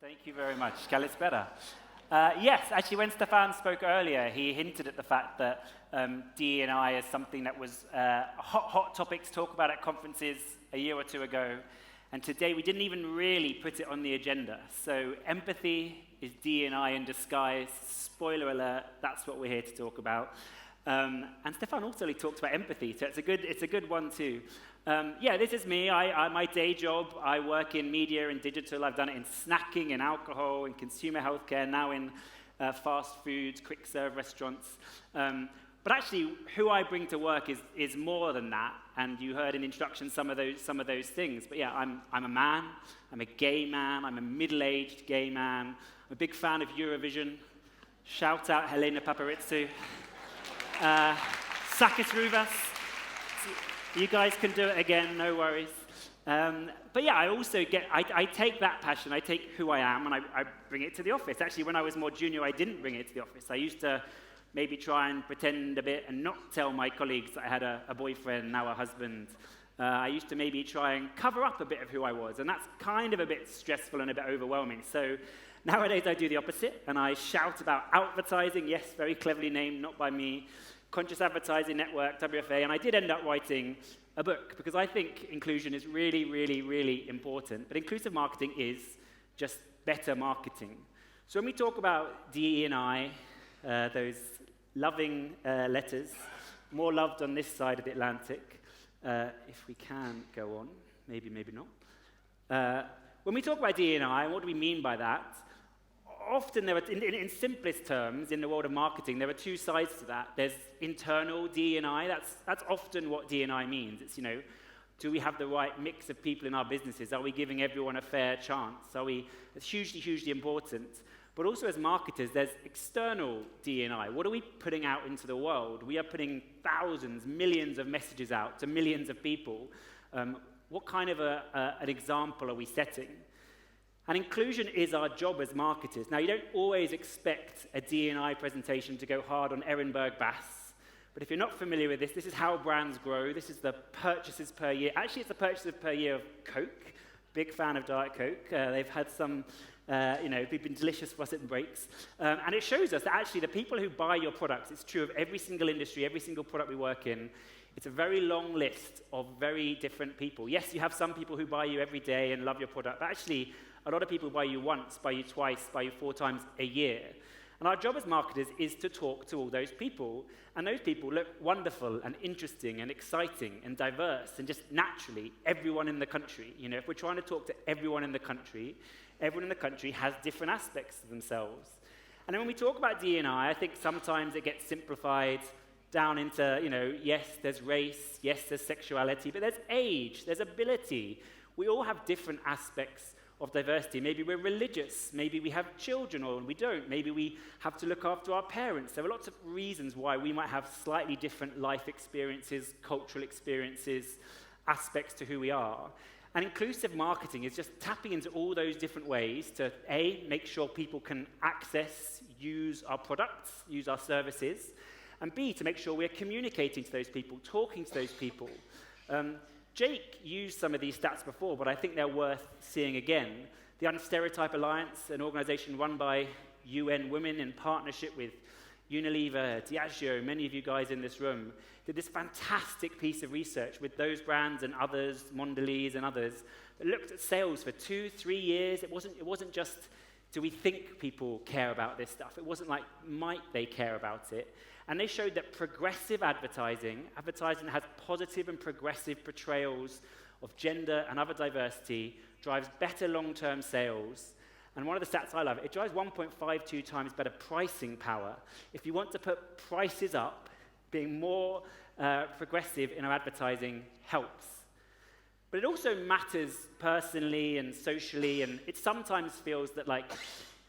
Thank you very much. It's better. Yes, actually, when Stefan spoke earlier, he hinted at the fact that DE&I is something that was a hot topic to talk about at conferences a year or two ago. And today, we didn't even really put it on the agenda. So empathy is DE&I in disguise. Spoiler alert, that's what we're here to talk about. And Stefan also talked about empathy, so it's a good one too. This is me. My day job, I work in media and digital. I've done it in snacking, in alcohol, in consumer healthcare, now in fast food, quick serve restaurants. But actually, who I bring to work is more than that. And you heard in introduction some of those things. But yeah, I'm a man. I'm a gay man. I'm a middle-aged gay man. I'm a big fan of Eurovision. Shout out Helena Paparizou. Sakis Ruvas. You guys can do it again, no worries. But yeah, I also I take that passion, I take who I am, and I bring it to the office. Actually, when I was more junior, I didn't bring it to the office. I used to maybe try and pretend a bit and not tell my colleagues that I had a boyfriend, now a husband. I used to maybe try and cover up a bit of who I was, and that's kind of a bit stressful and a bit overwhelming. So nowadays, I do the opposite, and I shout about advertising, yes, very cleverly named, not by me, Conscious Advertising Network, WFA, and I did end up writing a book because I think inclusion is really, really, really important. But inclusive marketing is just better marketing. So when we talk about DE&I, those loving letters, more loved on this side of the Atlantic, if we can go on, maybe not. When we talk about DE&I, what do we mean by that? Often, there are, in simplest terms, in the world of marketing, there are two sides to that. There's internal DE&I. That's often what DE&I means. It's, do we have the right mix of people in our businesses? Are we giving everyone a fair chance? It's hugely, hugely important. But also as marketers, there's external DE&I. What are we putting out into the world? We are putting thousands, millions of messages out to millions of people. What kind of an example are we setting? And inclusion is our job as marketers. Now, you don't always expect a D&I presentation to go hard on Ehrenberg Bass, but if you're not familiar with this is how brands grow. This is the purchases per year. Actually, it's the purchases per year of Coke. Big fan of Diet Coke. They've had some, they've been delicious for us at breaks. And it shows us that actually the people who buy your products, it's true of every single industry, every single product we work in, it's a very long list of very different people. Yes, you have some people who buy you every day and love your product, but actually, a lot of people buy you once, buy you twice, buy you 4 times a year. And our job as marketers is to talk to all those people. And those people look wonderful and interesting and exciting and diverse and just naturally everyone in the country. If we're trying to talk to everyone in the country has different aspects of themselves. And then when we talk about D&I think sometimes it gets simplified down into, yes, there's race, yes, there's sexuality, but there's age, there's ability. We all have different aspects of diversity. Maybe we're religious, maybe we have children or we don't, maybe we have to look after our parents. There are lots of reasons why we might have slightly different life experiences, cultural experiences, aspects to who we are. And inclusive marketing is just tapping into all those different ways to A, make sure people can access, use our products, use our services, and B, to make sure we're communicating to those people, talking to those people. Jake used some of these stats before, but I think they're worth seeing again. The Unstereotype Alliance, an organization run by UN Women in partnership with Unilever, Diageo, many of you guys in this room, did this fantastic piece of research with those brands and others, Mondelez and others, that looked at sales for 2-3 years. It wasn't just, do we think people care about this stuff? It wasn't like, might they care about it? And they showed that progressive advertising that has positive and progressive portrayals of gender and other diversity, drives better long-term sales. And one of the stats I love, it drives 1.52 times better pricing power. If you want to put prices up, being more progressive in our advertising helps. But it also matters personally and socially, and it sometimes feels that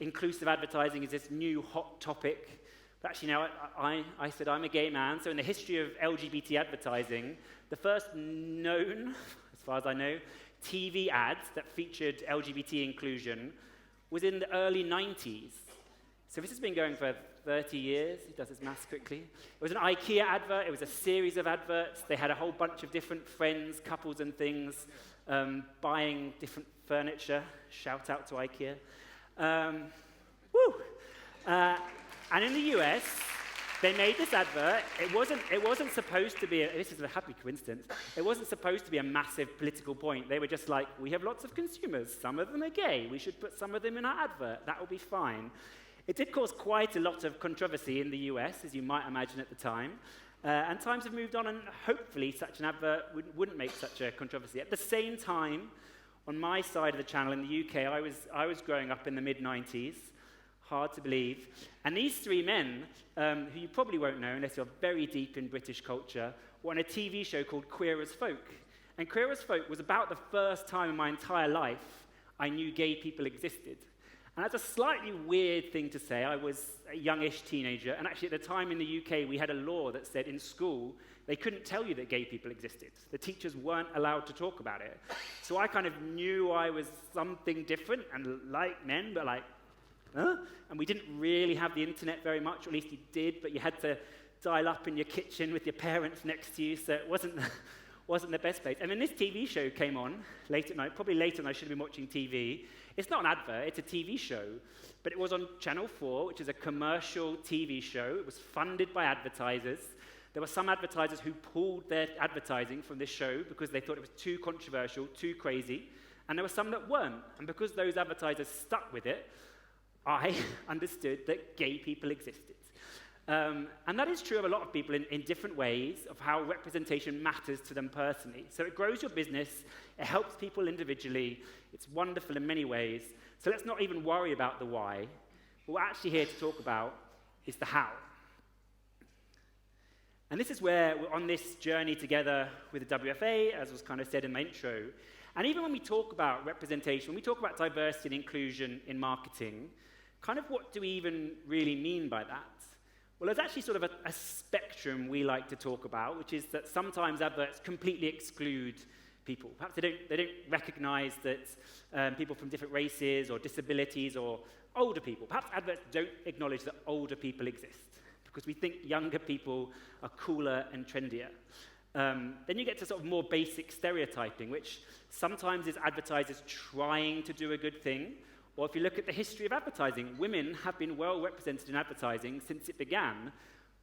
inclusive advertising is this new hot topic. But actually now, I said I'm a gay man, so in the history of LGBT advertising, the first known, as far as I know, TV ads that featured LGBT inclusion was in the early 90s. So this has been going for 30 years. He does his maths quickly. It was an IKEA advert. It was a series of adverts. They had a whole bunch of different friends, couples and things, buying different furniture. Shout out to IKEA. Woo! And in the US, they made this advert. It wasn't supposed to be, this is a happy coincidence, it wasn't supposed to be a massive political point. They were just like, we have lots of consumers, some of them are gay, we should put some of them in our advert, that will be fine. It did cause quite a lot of controversy in the US, as you might imagine at the time. And times have moved on, and hopefully such an advert wouldn't make such a controversy. At the same time, on my side of the channel in the UK, I was growing up in the mid-90s. Hard to believe. And these three men, who you probably won't know unless you're very deep in British culture, were on a TV show called Queer as Folk. And Queer as Folk was about the first time in my entire life I knew gay people existed. And that's a slightly weird thing to say. I was a youngish teenager, and actually at the time in the UK, we had a law that said in school, they couldn't tell you that gay people existed. The teachers weren't allowed to talk about it. So I kind of knew I was something different and like men, but like, huh? And we didn't really have the internet very much, or at least you did, but you had to dial up in your kitchen with your parents next to you, so it wasn't the best place. And then this TV show came on late at night, probably later than I should have been watching TV. It's not an advert, it's a TV show, but it was on Channel 4, which is a commercial TV show. It was funded by advertisers. There were some advertisers who pulled their advertising from this show because they thought it was too controversial, too crazy, and there were some that weren't. And because those advertisers stuck with it, I understood that gay people existed. And that is true of a lot of people in different ways of how representation matters to them personally. So it grows your business, it helps people individually, it's wonderful in many ways. So let's not even worry about the why. What we're actually here to talk about is the how. And this is where we're on this journey together with the WFA, as was kind of said in my intro. And even when we talk about representation, when we talk about diversity and inclusion in marketing, kind of what do we even really mean by that? Well, there's actually sort of a spectrum we like to talk about, which is that sometimes adverts completely exclude people. Perhaps they don't recognize that people from different races or disabilities or older people. Perhaps adverts don't acknowledge that older people exist because we think younger people are cooler and trendier. Then you get to sort of more basic stereotyping, which sometimes is advertisers trying to do a good thing. Or if you look at the history of advertising, women have been well represented in advertising since it began.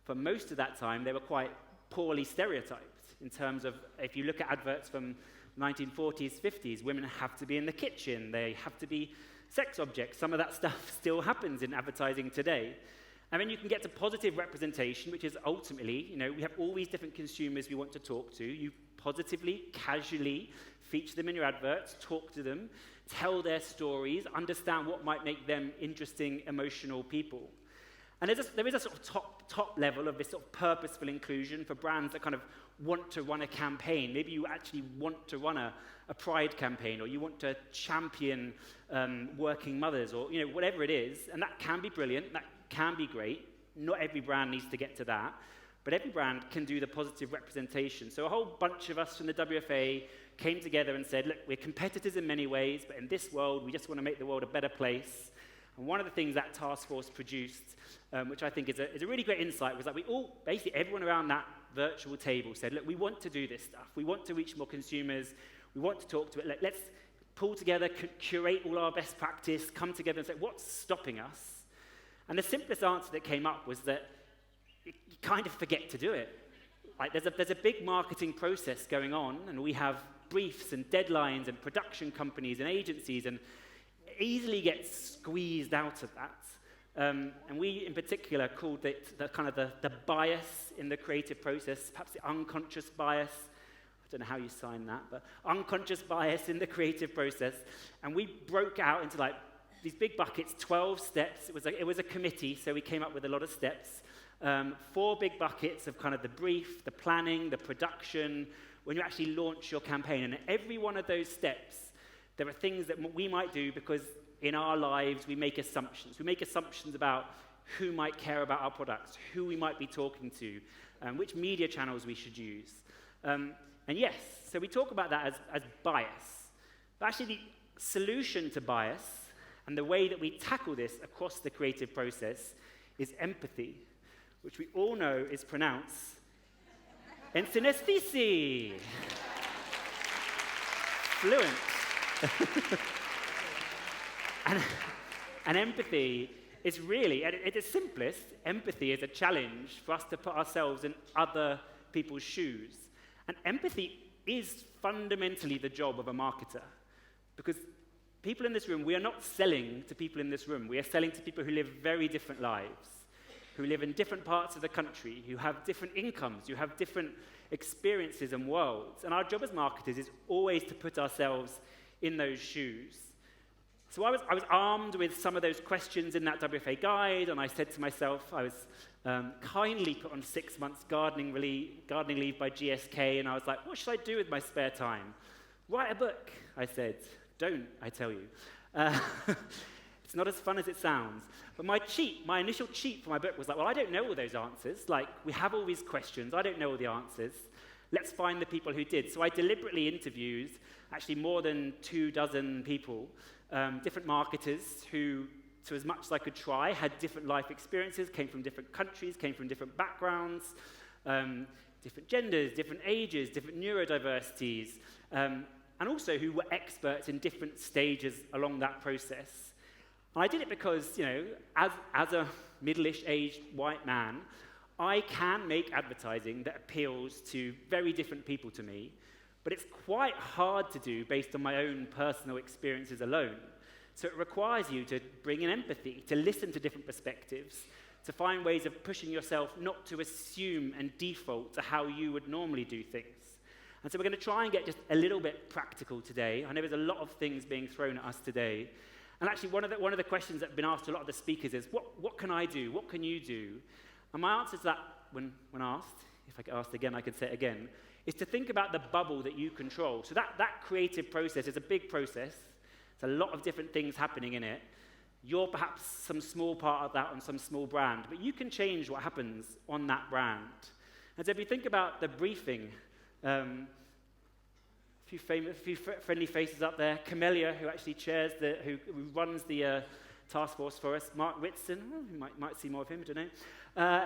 For most of that time, they were quite poorly stereotyped in terms of, if you look at adverts from 1940s, 50s, women have to be in the kitchen, they have to be sex objects. Some of that stuff still happens in advertising today. And then you can get to positive representation, which is ultimately, we have all these different consumers we want to talk to. You positively, casually feature them in your adverts, talk to them, tell their stories, understand what might make them interesting, emotional people. And there is a sort of top level of this sort of purposeful inclusion for brands that kind of want to run a campaign. Maybe you actually want to run a pride campaign, or you want to champion working mothers, or whatever it is. And that can be brilliant, that can be great. Not every brand needs to get to that, but every brand can do the positive representation. So a whole bunch of us from the WFA came together and said, look, we're competitors in many ways, but in this world, we just want to make the world a better place. And one of the things that task force produced, which I think is a really great insight, was that we all, basically everyone around that virtual table said, look, we want to do this stuff. We want to reach more consumers. We want to talk to it. Let's pull together, curate all our best practice, come together and say, what's stopping us? And the simplest answer that came up was that you kind of forget to do it. Like there's a big marketing process going on, and we have briefs and deadlines and production companies and agencies, and easily get squeezed out of that. And we, in particular, called it the bias in the creative process, perhaps the unconscious bias. I don't know how you sign that, but unconscious bias in the creative process. And we broke out into these big buckets, 12 steps. It was a committee, so we came up with a lot of steps. 4 big buckets of kind of the brief, the planning, the production, when you actually launch your campaign. And every one of those steps, there are things that we might do because in our lives we make assumptions. We make assumptions about who might care about our products, who we might be talking to, which media channels we should use. And yes, so we talk about that as bias. But actually the solution to bias and the way that we tackle this across the creative process is empathy, which we all know is pronounced en synesthesi. Fluent. And And empathy is really, at its simplest, empathy is a challenge for us to put ourselves in other people's shoes. And empathy is fundamentally the job of a marketer. Because people in this room, we are not selling to people in this room. We are selling to people who live very different lives, who live in different parts of the country, who have different incomes, who have different experiences and worlds. And our job as marketers is always to put ourselves in those shoes. So I was armed with some of those questions in that WFA guide, and I said to myself, I was kindly put on 6 months gardening leave by GSK, and I was like, what should I do with my spare time? Write a book, I said. Don't, I tell you. It's not as fun as it sounds. But my initial cheat for my book was like, well, I don't know all those answers. Like, we have all these questions. I don't know all the answers. Let's find the people who did. So I deliberately interviewed actually more than 24 people, different marketers who, to as much as I could try, had different life experiences, came from different countries, came from different backgrounds, different genders, different ages, different neurodiversities, and also who were experts in different stages along that process. And I did it because, as a middle-ish aged white man, I can make advertising that appeals to very different people to me, but it's quite hard to do based on my own personal experiences alone. So it requires you to bring in empathy, to listen to different perspectives, to find ways of pushing yourself not to assume and default to how you would normally do things. And so we're going to try and get just a little bit practical today. I know there's a lot of things being thrown at us today. And actually, one of the questions that have been asked to a lot of the speakers is, what can I do? What can you do? And my answer to that, when asked, if I get asked again, I could say it again, is to think about the bubble that you control. So that creative process is a big process. There's a lot of different things happening in it. You're perhaps some small part of that on some small brand, but you can change what happens on that brand. And so if you think about the briefing, a few friendly faces up there. Camellia, who actually who runs the task force for us. Mark Whitson, you might see more of him, I don't know.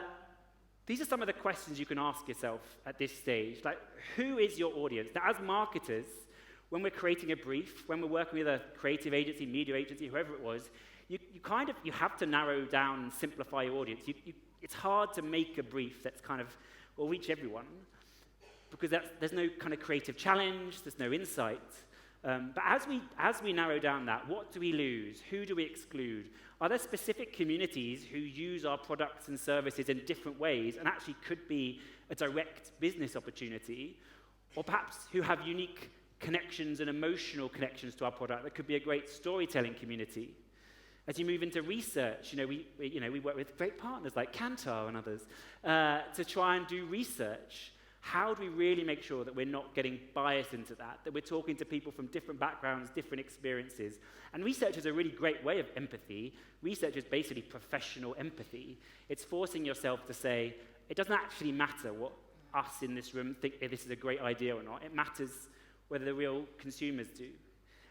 These are some of the questions you can ask yourself at this stage. Like, who is your audience? Now, as marketers, when we're creating a brief, when we're working with a creative agency, media agency, whoever it was, you have to narrow down and simplify your audience. It's hard to make a brief that's will reach everyone, because there's no kind of creative challenge, there's no insight. But as we narrow down that, what do we lose? Who do we exclude? Are there specific communities who use our products and services in different ways and actually could be a direct business opportunity? Or perhaps who have unique connections and emotional connections to our product that could be a great storytelling community? As you move into research, we work with great partners like Kantar and others to try and do research. How do we really make sure that we're not getting bias into that we're talking to people from different backgrounds, different experiences? And research is a really great way of empathy. Research is basically professional empathy. It's forcing yourself to say, it doesn't actually matter what us in this room think if this is a great idea or not. It matters whether the real consumers do.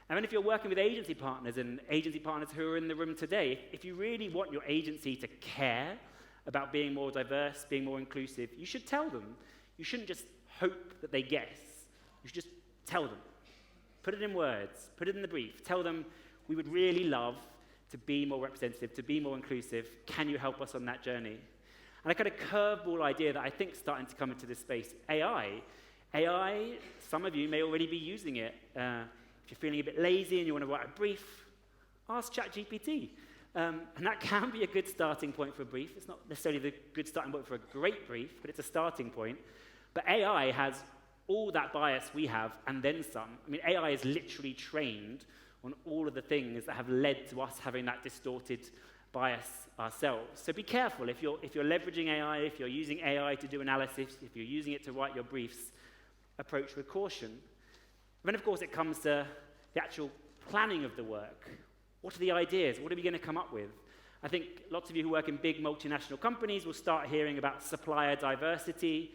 And then if you're working with agency partners and agency partners who are in the room today, if you really want your agency to care about being more diverse, being more inclusive, you should tell them. You shouldn't just hope that they guess. You should just tell them. Put it in words. Put it in the brief. Tell them, we would really love to be more representative, to be more inclusive. Can you help us on that journey? And a kind of curveball idea that I think is starting to come into this space, AI. AI, some of you may already be using it. If you're feeling a bit lazy and you want to write a brief, ask ChatGPT. And that can be a good starting point for a brief. It's not necessarily the good starting point for a great brief, but it's a starting point. But AI has all that bias we have, and then some. I mean, AI is literally trained on all of the things that have led to us having that distorted bias ourselves. So be careful if you're leveraging AI, if you're using AI to do analysis, if you're using it to write your briefs, approach with caution. And then, of course, it comes to the actual planning of the work. What are the ideas? What are we going to come up with? I think lots of you who work in big multinational companies will start hearing about supplier diversity.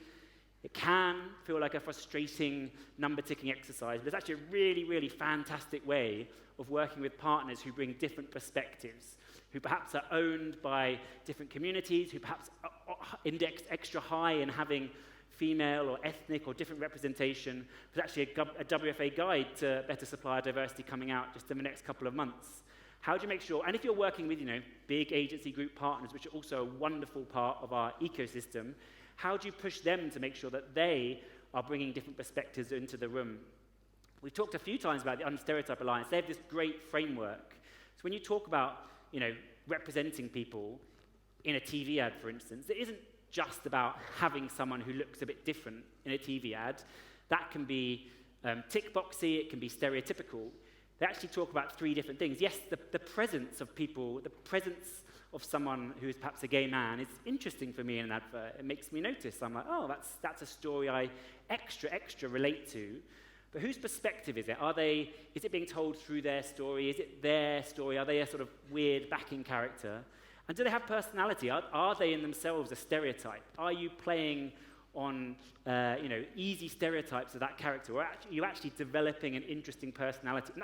It can feel like a frustrating number-ticking exercise, but it's actually a really, really fantastic way of working with partners who bring different perspectives, who perhaps are owned by different communities, who perhaps are indexed extra high in having female or ethnic or different representation. There's actually a WFA guide to better supplier diversity coming out just in the next couple of months. How do you make sure, and if you're working with, big agency group partners, which are also a wonderful part of our ecosystem, how do you push them to make sure that they are bringing different perspectives into the room? We've talked a few times about the Unstereotype Alliance. They have this great framework. So when you talk about, representing people in a TV ad, for instance, it isn't just about having someone who looks a bit different in a TV ad. That can be tick-boxy, it can be stereotypical. They actually talk about 3 different things. Yes, the presence of people, the presence of someone who is perhaps a gay man is interesting for me in an advert. It makes me notice. I'm like, oh, that's a story I extra relate to. But whose perspective is it? Is it being told through their story? Is it their story? Are they a sort of weird backing character? And do they have personality? Are they in themselves a stereotype? Are you playing on easy stereotypes of that character? Or are you actually developing an interesting personality? And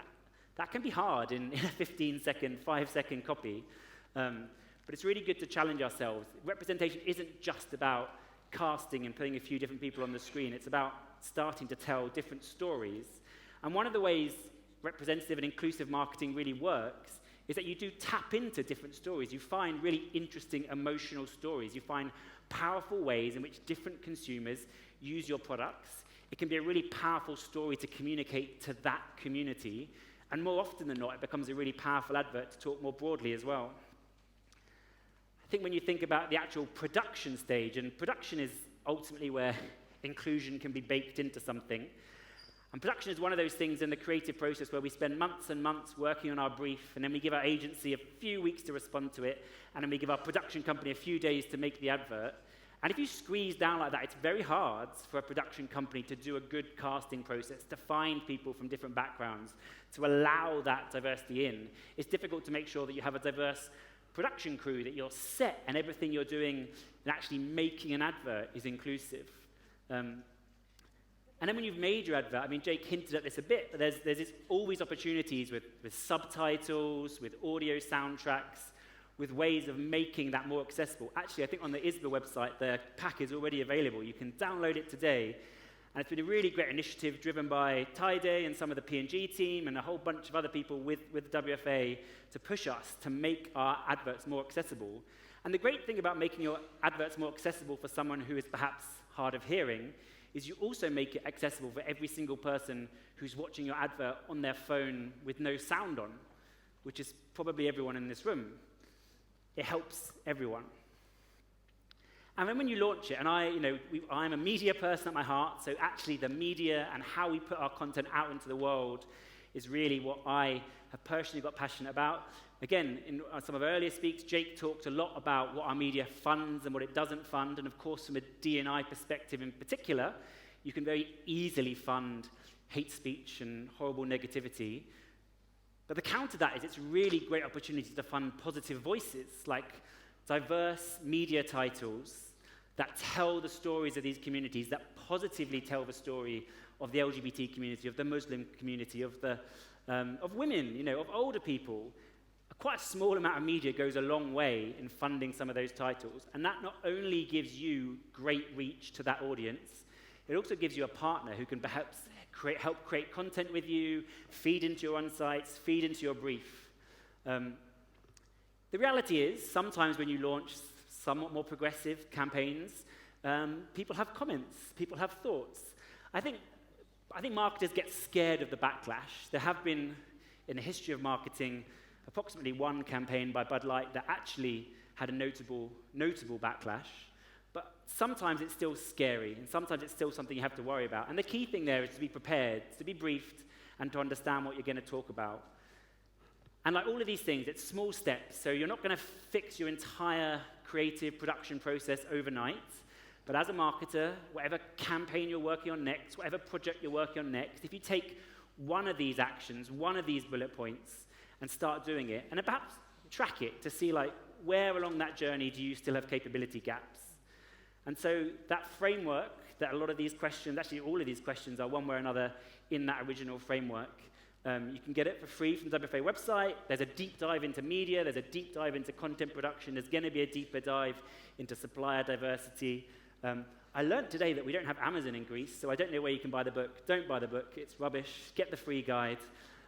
that can be hard in a 15-second, 5-second copy. But it's really good to challenge ourselves. Representation isn't just about casting and putting a few different people on the screen. It's about starting to tell different stories. And one of the ways representative and inclusive marketing really works is that you do tap into different stories. You find really interesting emotional stories. You find powerful ways in which different consumers use your products. It can be a really powerful story to communicate to that community. And more often than not, it becomes a really powerful advert to talk more broadly as well. I think when you think about the actual production stage, and production is ultimately where inclusion can be baked into something. And production is one of those things in the creative process where we spend months and months working on our brief, and then we give our agency a few weeks to respond to it, and then we give our production company a few days to make the advert. And if you squeeze down like that, it's very hard for a production company to do a good casting process, to find people from different backgrounds, to allow that diversity in. It's difficult to make sure that you have a diverse production crew, that your set and everything you're doing and actually making an advert is inclusive. And then when you've made your advert, Jake hinted at this a bit, but there's always opportunities with subtitles, with audio soundtracks, with ways of making that more accessible. Actually, I think on the ISBA website, the pack is already available. You can download it today. And it's been a really great initiative driven by Tyday and some of the P&G team and a whole bunch of other people with WFA to push us to make our adverts more accessible. And the great thing about making your adverts more accessible for someone who is perhaps hard of hearing is you also make it accessible for every single person who's watching your advert on their phone with no sound on, which is probably everyone in this room. It helps everyone. And then when you launch it, and I'm a media person at my heart, so actually the media and how we put our content out into the world is really what I have personally got passionate about. Again, in some of our earlier speaks, Jake talked a lot about what our media funds and what it doesn't fund, and of course from a D&I perspective in particular, you can very easily fund hate speech and horrible negativity. But the counter to that is it's a really great opportunity to fund positive voices, like diverse media titles that tell the stories of these communities, that positively tell the story of the LGBT community, of the Muslim community, of women, of older people. Quite a small amount of media goes a long way in funding some of those titles. And that not only gives you great reach to that audience, it also gives you a partner who can perhaps help create content with you, feed into your insights, feed into your brief. The reality is, sometimes when you launch somewhat more progressive campaigns, people have comments, people have thoughts. I think marketers get scared of the backlash. There have been, in the history of marketing, approximately one campaign by Bud Light that actually had a notable backlash. But sometimes it's still scary, and sometimes it's still something you have to worry about. And the key thing there is to be prepared, to be briefed, and to understand what you're going to talk about. And like all of these things, it's small steps. So you're not going to fix your entire creative production process overnight. But as a marketer, whatever campaign you're working on next, whatever project you're working on next, if you take one of these actions, one of these bullet points, and start doing it, and then perhaps track it to see where along that journey do you still have capability gaps. And so that framework, that a lot of these questions, actually all of these questions are one way or another in that original framework. You can get it for free from the WFA website. There's a deep dive into media. There's a deep dive into content production. There's going to be a deeper dive into supplier diversity. I learned today that we don't have Amazon in Greece, so I don't know where you can buy the book. Don't buy the book. It's rubbish. Get the free guide.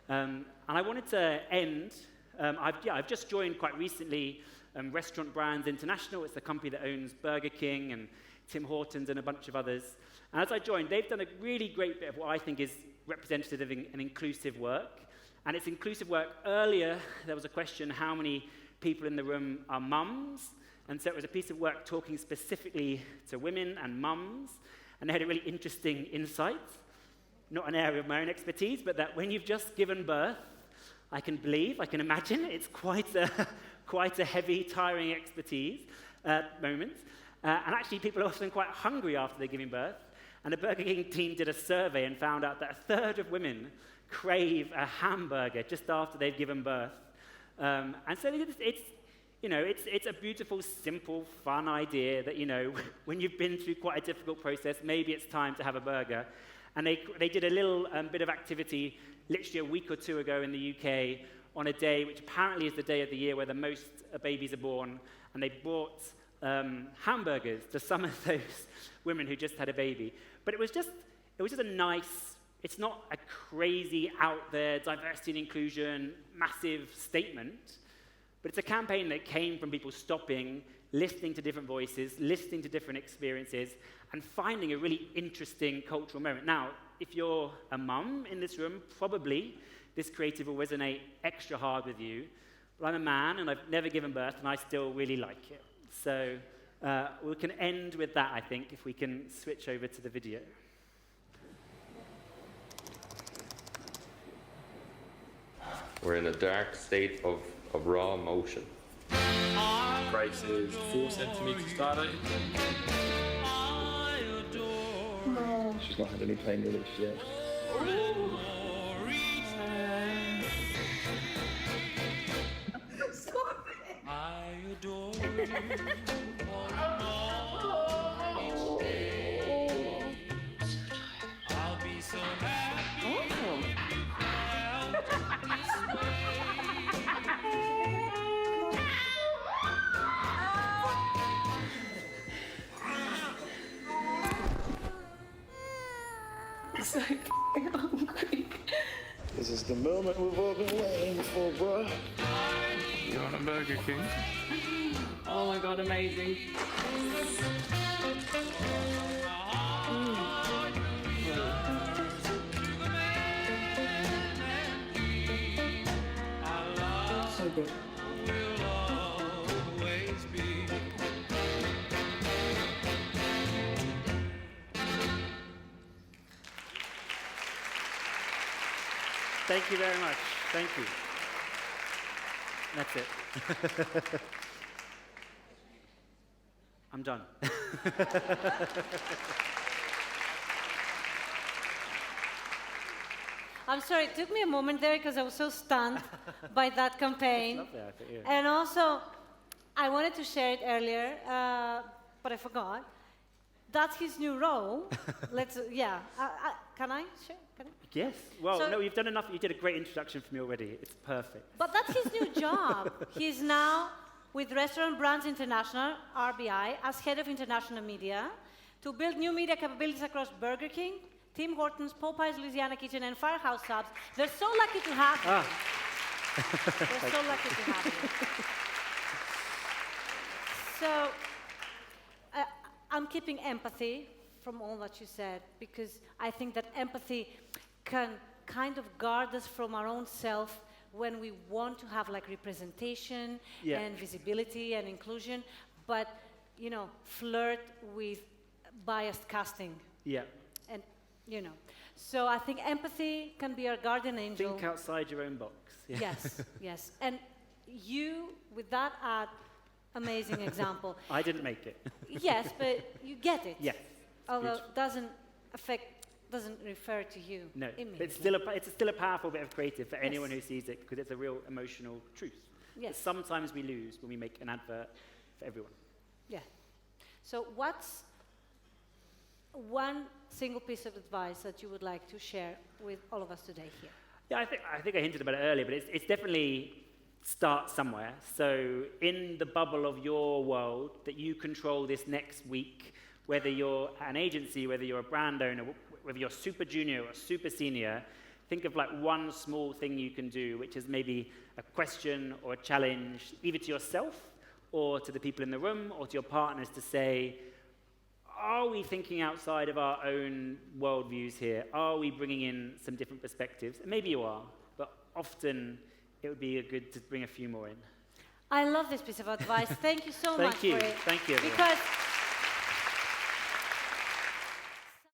And I wanted to end I've just joined quite recently Restaurant Brands International. It's the company that owns Burger King and Tim Hortons and a bunch of others. And as I joined, they've done a really great bit of what I think is representative and inclusive work. And it's inclusive work. Earlier, there was a question, how many people in the room are mums? And so it was a piece of work talking specifically to women and mums. And they had a really interesting insight, not an area of my own expertise, but that when you've just given birth, I can imagine, it's quite a heavy, tiring moment. And actually, people are often quite hungry after they're giving birth. And the Burger King team did a survey and found out that a third of women crave a hamburger just after they've given birth. And so it's a beautiful, simple, fun idea that, when you've been through quite a difficult process, maybe it's time to have a burger. And they did a little bit of activity literally a week or two ago in the UK on a day which apparently is the day of the year where the most babies are born. And they brought hamburgers to some of those women who just had a baby. But it was just a nice, it's not a crazy out there diversity and inclusion massive statement, but it's a campaign that came from people stopping, listening to different voices, listening to different experiences, and finding a really interesting cultural moment. Now, if you're a mum in this room, probably this creative will resonate extra hard with you. But I'm a man, and I've never given birth, and I still really like it. So we can end with that, I think, if we can switch over to the video. We're in a dark state of raw emotion. Grace is 4 centimetres started. No. She's not had any pain relief yet. Stop it! I adore you. I'll be so happy. So hungry. This is the moment we've all been waiting for, bro. You want a Burger King? Oh my god, amazing. So good. Thank you very much. Thank you. That's it. I'm done. I'm sorry, it took me a moment there because I was so stunned by that campaign. Lovely, I think, yeah. And also, I wanted to share it earlier, but I forgot. That's his new role. Can I share? Can I? Yes. Well, So- no, you've done enough. You did a great introduction for me already. It's perfect. But that's his new job. He's now with Restaurant Brands International, RBI, as head of international media, to build new media capabilities across Burger King, Tim Hortons, Popeyes, Louisiana Kitchen, and Firehouse Subs. They're so lucky to have him. They're so lucky to have him. So, I'm keeping empathy from all that you said, because I think that empathy can kind of guard us from our own self when we want to have like representation and visibility and inclusion, but flirt with biased casting. Yeah. And so I think empathy can be our guardian angel. Think outside your own box. Yeah. Yes, yes. And you, with that amazing example. I didn't make it. Yes, but you get it. Yes. Although it doesn't refer to you. No, immediately. but it's still a powerful bit of creative for anyone who sees it, because it's a real emotional truth. Yes. That sometimes we lose when we make an advert for everyone. Yeah. So what's one single piece of advice that you would like to share with all of us today here? Yeah, I think I hinted about it earlier, but it's definitely start somewhere. So in the bubble of your world that you control this next week, whether you're an agency, whether you're a brand owner, whether you're super junior or super senior, think of like one small thing you can do, which is maybe a question or a challenge, either to yourself or to the people in the room or to your partners to say, are we thinking outside of our own worldviews here? Are we bringing in some different perspectives? And maybe you are, but often it would be good to bring a few more in. I love this piece of advice. Thank you so much Thank you. for it. Thank you, everyone. Because